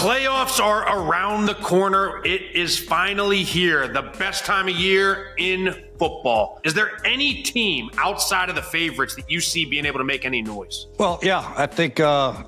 playoffs are around the corner. It is finally here, the best time of year in football. Is there any team outside of the favorites that you see being able to make any noise? Well, yeah, I think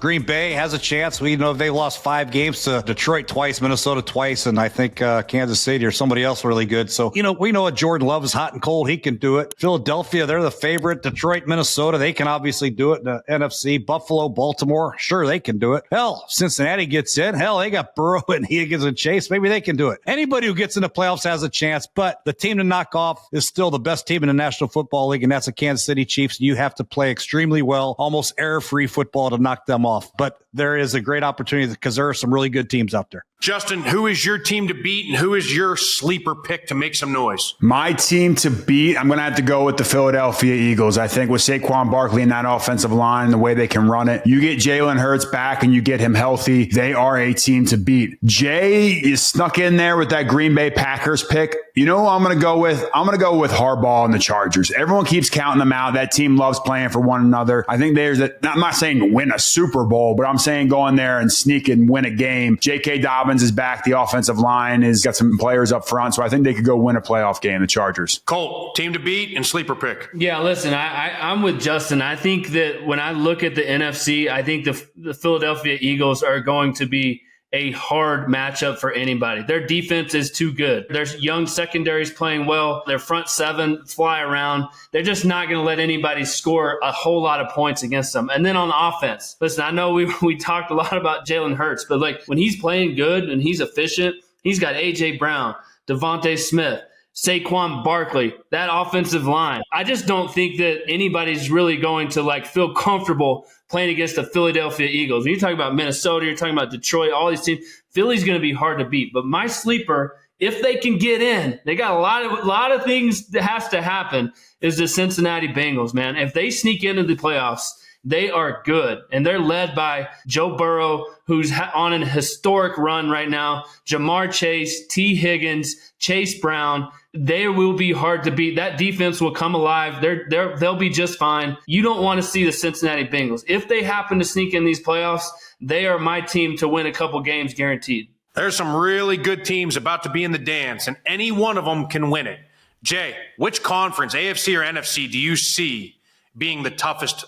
Green Bay has a chance. We know they lost 5 games to Detroit twice, Minnesota twice, and I think Kansas City or somebody else really good. So, we know what Jordan Love is hot and cold. He can do it. Philadelphia, they're the favorite. Detroit, Minnesota, they can obviously do it. The NFC, Buffalo, Baltimore, sure, they can do it. Hell, Cincinnati gets in. Hell, they got Burrow and Higgins and Chase. Maybe they can do it. Anybody who gets in the playoffs has a chance, but the team to knock off is still the best team in the National Football League, and that's the Kansas City Chiefs. You have to play extremely well, almost error-free football to knock them off. But there is a great opportunity because there are some really good teams out there. Justin, who is your team to beat and who is your sleeper pick to make some noise? My team to beat, I'm going to have to go with the Philadelphia Eagles. I think with Saquon Barkley in that offensive line, the way they can run it, you get Jalen Hurts back and you get him healthy, they are a team to beat. Jay is snuck in there with that Green Bay Packers pick. You know who I'm going to go with? I'm going to go with Harbaugh and the Chargers. Everyone keeps counting them out. That team loves playing for one another. I think I'm not saying win a Super Bowl, but I'm saying go in there and sneak and win a game. J.K. Dobbins is back. The offensive line has got some players up front, so I think they could go win a playoff game, the Chargers. Colt, team to beat and sleeper pick. Yeah, listen, I'm with Justin. I think that when I look at the NFC, I think the Philadelphia Eagles are going to be a hard matchup for anybody. Their defense is too good. Their young secondaries playing well. Their front seven fly around. They're just not going to let anybody score a whole lot of points against them. And then on the offense, listen, I know we talked a lot about Jalen Hurts, but like when he's playing good and he's efficient, he's got A.J. Brown, Devontae Smith, Saquon Barkley, that offensive line. I just don't think that anybody's really going to feel comfortable playing against the Philadelphia Eagles. When you talk about Minnesota, you're talking about Detroit, all these teams, Philly's going to be hard to beat. But my sleeper, if they can get in, they got a lot of things that has to happen, is the Cincinnati Bengals, man. If they sneak into the playoffs, they are good. And they're led by Joe Burrow, who's on an historic run right now, Jamar Chase, T. Higgins, Chase Brown. They will be hard to beat. That defense will come alive. They'll be just fine. You don't want to see the Cincinnati Bengals. If they happen to sneak in these playoffs, they are my team to win a couple games guaranteed. There's some really good teams about to be in the dance, and any one of them can win it. Jay, which conference, AFC or NFC, do you see being the toughest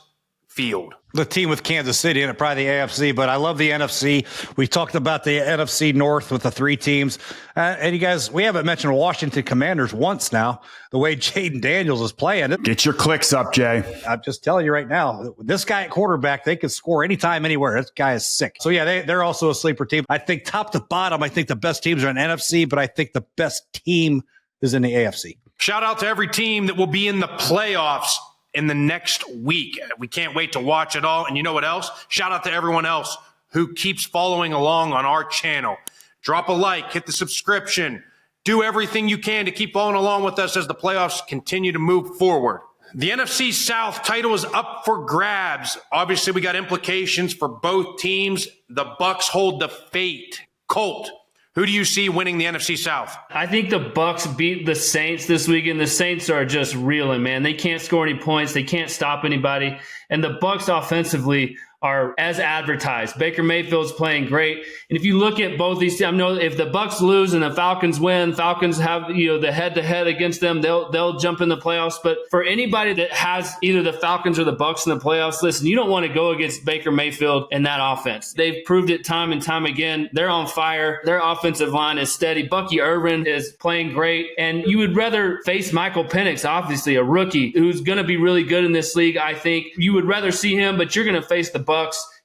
field? The team with Kansas City in it, probably the AFC, but I love the NFC. We talked about the NFC North with the 3 teams. And you guys, we haven't mentioned Washington Commanders once now, the way Jaden Daniels is playing. Get your clicks up, Jay. I'm just telling you right now, this guy at quarterback, they can score anytime, anywhere. This guy is sick. So, yeah, they're also a sleeper team. I think top to bottom, I think the best teams are in NFC, but I think the best team is in the AFC. Shout out to every team that will be in the playoffs in the next week. We can't wait to watch it all. And you know what else? Shout out to everyone else who keeps following along on our channel. Drop a like, hit the subscription, do everything you can to keep following along with us as the playoffs continue to move forward. The NFC South title is up for grabs. Obviously, we got implications for both teams. The Bucs hold the fate. Colt, who do you see winning the NFC South? I think the Bucs beat the Saints this weekend. The Saints are just reeling, man. They can't score any points. They can't stop anybody. And the Bucs offensively are as advertised. Baker Mayfield's playing great. And if you look at both these teams, I know if the Bucs lose and the Falcons win, Falcons have, the head-to-head against them, they'll jump in the playoffs. But for anybody that has either the Falcons or the Bucs in the playoffs, listen, you don't want to go against Baker Mayfield and that offense. They've proved it time and time again. They're on fire. Their offensive line is steady. Bucky Irvin is playing great. And you would rather face Michael Penix, obviously a rookie who's going to be really good in this league. I think you would rather see him, but you're going to face the Bucs.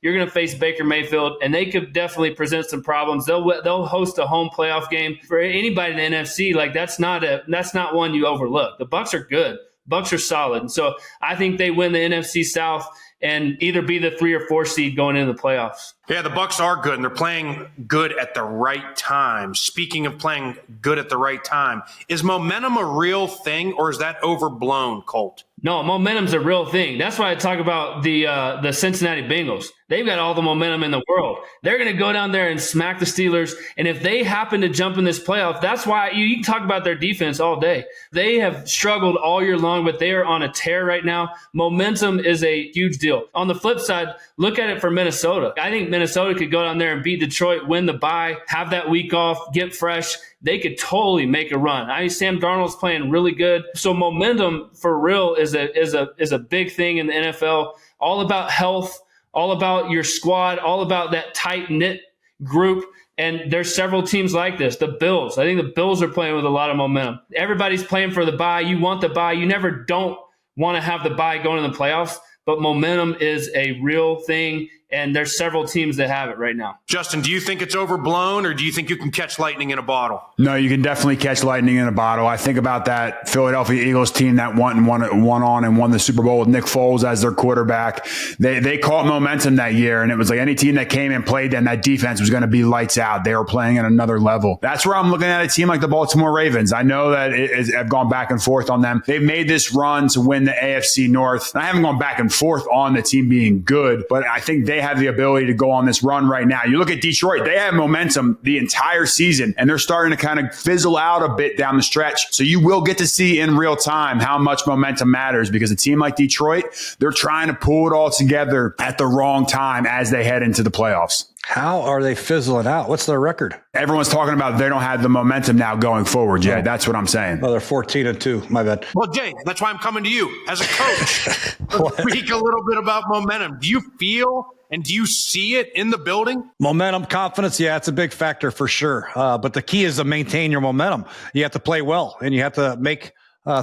You're going to face Baker Mayfield, and they could definitely present some problems. They'll host a home playoff game for anybody in the NFC. That's not one you overlook. The Bucs are good. Bucs are solid, and so I think they win the NFC South and either be the 3 or 4 seed going into the playoffs. Yeah, the Bucs are good, and they're playing good at the right time. Speaking of playing good at the right time, is momentum a real thing, or is that overblown, Colt? No, momentum's a real thing. That's why I talk about the Cincinnati Bengals. They've got all the momentum in the world. They're going to go down there and smack the Steelers. And if they happen to jump in this playoff, that's why you can talk about their defense all day. They have struggled all year long, but they are on a tear right now. Momentum is a huge deal. On the flip side, look at it for Minnesota. I think Minnesota could go down there and beat Detroit, win the bye, have that week off, get fresh. They could totally make a run. I mean, Sam Darnold's playing really good. So momentum for real is a big thing in the NFL. All about health, all about your squad, all about that tight-knit group. And there's several teams like this. The Bills. I think the Bills are playing with a lot of momentum. Everybody's playing for the bye. You want the bye. You never don't want to have the bye going in the playoffs. But momentum is a real thing, and there's several teams that have it right now. Justin, do you think it's overblown, or do you think you can catch lightning in a bottle? No, you can definitely catch lightning in a bottle. I think about that Philadelphia Eagles team that won the Super Bowl with Nick Foles as their quarterback. They caught momentum that year, and it was like any team that came and played them, that defense was going to be lights out. They were playing at another level. That's where I'm looking at a team like the Baltimore Ravens. I know that I've gone back and forth on them. They've made this run to win the AFC North. And I haven't gone back and forth on the team being good, but I think they have the ability to go on this run right now. You look at Detroit, they have momentum the entire season, and they're starting to kind of fizzle out a bit down the stretch. So you will get to see in real time how much momentum matters, because a team like Detroit, they're trying to pull it all together at the wrong time as they head into the playoffs. How are they fizzling out? What's their record? Everyone's talking about they don't have the momentum now going forward. Yeah, that's what I'm saying. Oh, they're 14-2. My bad. Well, Jay, that's why I'm coming to you as a coach. Let's speak a little bit about momentum. Do you feel and do you see it in the building? Momentum, confidence, yeah, it's a big factor for sure. But the key is to maintain your momentum. You have to play well, and you have to make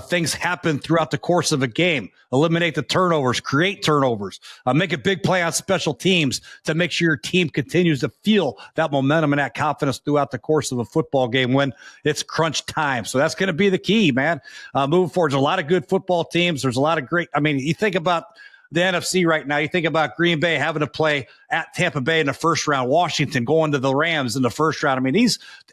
things happen throughout the course of a game. Eliminate the turnovers, create turnovers, make a big play on special teams to make sure your team continues to feel that momentum and that confidence throughout the course of a football game when it's crunch time. So that's going to be the key, man. Moving forward, there's a lot of good football teams. There's a lot of great, you think about the NFC right now. You think about Green Bay having to play at Tampa Bay in the first round, Washington going to the Rams in the first round.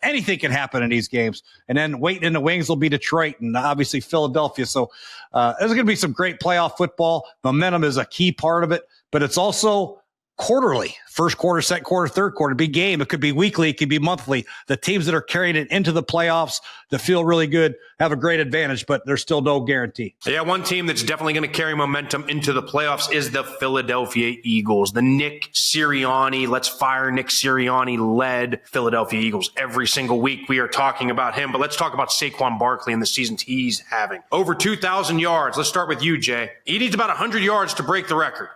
Anything can happen in these games. And then waiting in the wings will be Detroit and obviously Philadelphia. So there's going to be some great playoff football. Momentum is a key part of it, but it's also quarterly, first quarter, second quarter, third quarter, big game. It could be weekly. It could be monthly. The teams that are carrying it into the playoffs that feel really good have a great advantage, but there's still no guarantee. Yeah, one team that's definitely going to carry momentum into the playoffs is the Philadelphia Eagles. The Nick Sirianni, let's fire Nick Sirianni led Philadelphia Eagles. Every single week we are talking about him, but let's talk about Saquon Barkley and the seasons he's having. Over 2,000 yards. Let's start with you, Jay. He needs about 100 yards to break the record.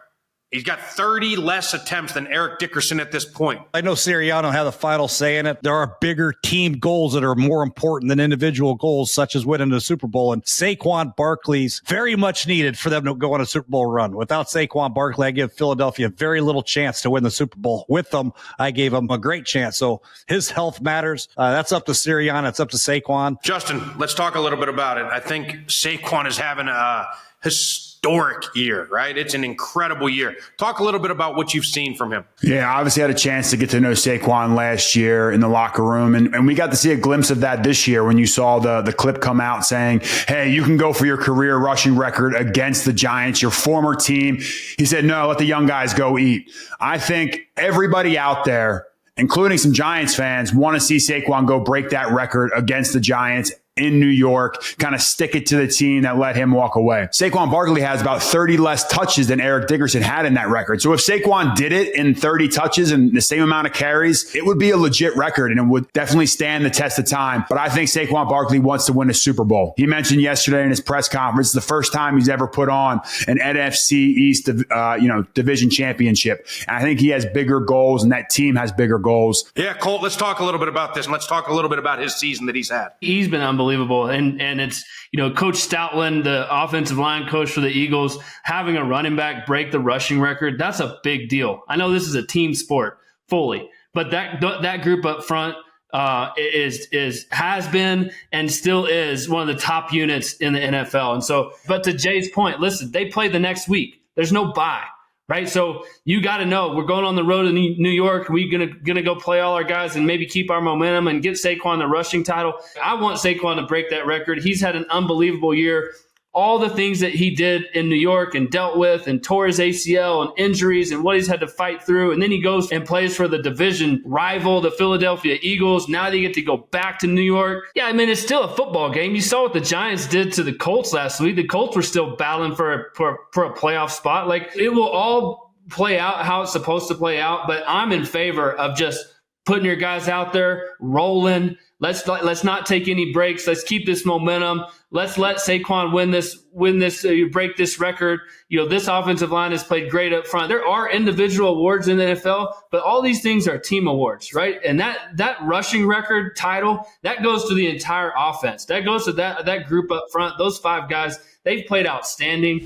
He's got 30 less attempts than Eric Dickerson at this point. I know Sirianni had the final say in it. There are bigger team goals that are more important than individual goals, such as winning the Super Bowl. And Saquon Barkley's very much needed for them to go on a Super Bowl run. Without Saquon Barkley, I give Philadelphia very little chance to win the Super Bowl. With them, I gave them a great chance. So his health matters. That's up to Sirianni. It's up to Saquon. Justin, let's talk a little bit about it. I think Saquon is having a historic year, right? It's an incredible year. Talk a little bit about what you've seen from him. Yeah, I obviously had a chance to get to know Saquon last year in the locker room, and we got to see a glimpse of that this year when you saw the clip come out saying, hey, you can go for your career rushing record against the Giants, your former team. He said, no, let the young guys go eat. I think everybody out there, including some Giants fans, want to see Saquon go break that record against the Giants in New York, kind of stick it to the team that let him walk away. Saquon Barkley has about 30 less touches than Eric Dickerson had in that record. So if Saquon did it in 30 touches and the same amount of carries, it would be a legit record and it would definitely stand the test of time. But I think Saquon Barkley wants to win a Super Bowl. He mentioned yesterday in his press conference, the first time he's ever put on an NFC East, division championship. And I think he has bigger goals and that team has bigger goals. Yeah, Colt, let's talk a little bit about this and let's talk a little bit about his season that he's had. He's been unbelievable. And it's, Coach Stoutland, the offensive line coach for the Eagles, having a running back break the rushing record. That's a big deal. I know this is a team sport fully, but that group up front has been and still is one of the top units in the NFL. And so, but to Jay's point, listen, they play the next week. There's no bye. Right. So you got to know we're going on the road in New York. We're going to go play all our guys and maybe keep our momentum and get Saquon the rushing title. I want Saquon to break that record. He's had an unbelievable year. all the things that he did in New York and dealt with and tore his ACL and injuries and what he's had to fight through. And then he goes and plays for the division rival, the Philadelphia Eagles. Now they get to go back to New York. Yeah, I mean, it's still a football game. You saw what the Giants did to the Colts last week. The Colts were still battling for a playoff spot. Like, it will all play out how it's supposed to play out, but I'm in favor of just putting your guys out there, rolling. Let's not take any breaks. Let's keep this momentum. Let's let Saquon break this record. This offensive line has played great up front. There are individual awards in the NFL, but all these things are team awards, right? And that rushing record title, that goes to the entire offense. That goes to that group up front. Those 5 guys, they've played outstanding.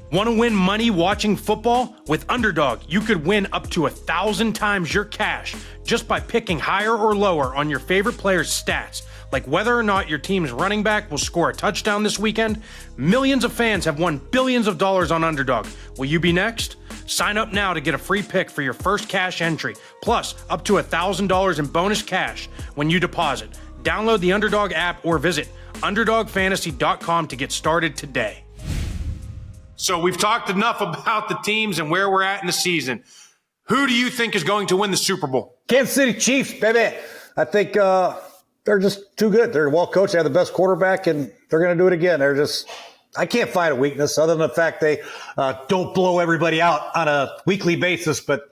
Want to win money watching football? With Underdog, you could win up to 1,000 times your cash just by picking higher or lower on your favorite player's stats, like whether or not your team's running back will score a touchdown this weekend. Millions of fans have won billions of dollars on Underdog. Will you be next? Sign up now to get a free pick for your first cash entry, plus up to $1,000 in bonus cash when you deposit. Download the Underdog app or visit UnderdogFantasy.com to get started today. So we've talked enough about the teams and where we're at in the season. Who do you think is going to win the Super Bowl? Kansas City Chiefs, baby. I think they're just too good. They're well coached. They have the best quarterback, and they're going to do it again. I can't find a weakness other than the fact they don't blow everybody out on a weekly basis. But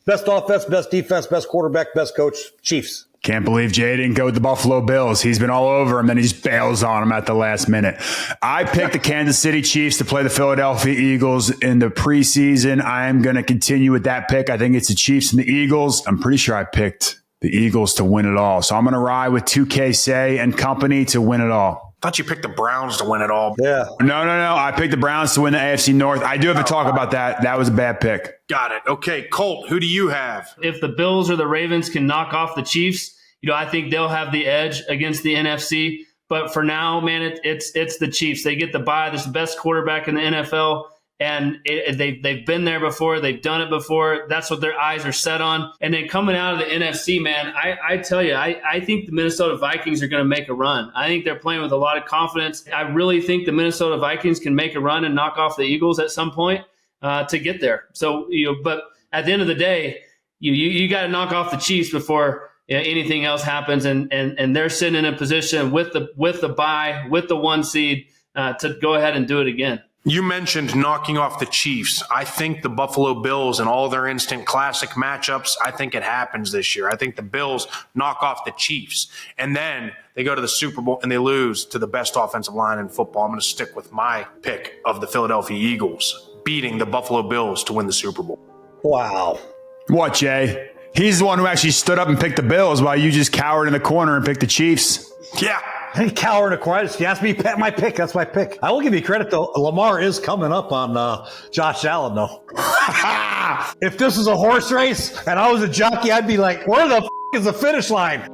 best offense, best defense, best quarterback, best coach, Chiefs. Can't believe Jay didn't go with the Buffalo Bills. He's been all over him, then he just bails on him at the last minute. I picked the Kansas City Chiefs to play the Philadelphia Eagles in the preseason. I am going to continue with that pick. I think it's the Chiefs and the Eagles. I'm pretty sure I picked the Eagles to win it all. So I'm going to ride with 2K Say and company to win it all. I thought you picked the Browns to win it all. Yeah. No. I picked the Browns to win the AFC North. I do have to talk about that. That was a bad pick. Got it. Okay, Colt, who do you have? If the Bills or the Ravens can knock off the Chiefs, I think they'll have the edge against the NFC. But for now, man, it's the Chiefs. They get the bye. There's the best quarterback in the NFL, and they've been there before. They've done it before. That's what their eyes are set on. And then coming out of the NFC, man, I tell you, I think the Minnesota Vikings are going to make a run. I think they're playing with a lot of confidence. I really think the Minnesota Vikings can make a run and knock off the Eagles at some point to get there. So, but at the end of the day, you got to knock off the Chiefs before anything else happens, and they're sitting in a position with the bye, with the 1 seed to go ahead and do it again. You mentioned knocking off the Chiefs. I think the Buffalo Bills and all their instant classic matchups, I think it happens this year. I think the Bills knock off the Chiefs, and then they go to the Super Bowl and they lose to the best offensive line in football. I'm going to stick with my pick of the Philadelphia Eagles beating the Buffalo Bills to win the Super Bowl. Wow. What, Jay? He's the one who actually stood up and picked the Bills while you just cowered in the corner and picked the Chiefs. Yeah. Hey, cower in the corner. You asked me my pick. That's my pick. I will give you credit, though. Lamar is coming up on Josh Allen, though. If this was a horse race and I was a jockey, I'd be like, where the is the finish line?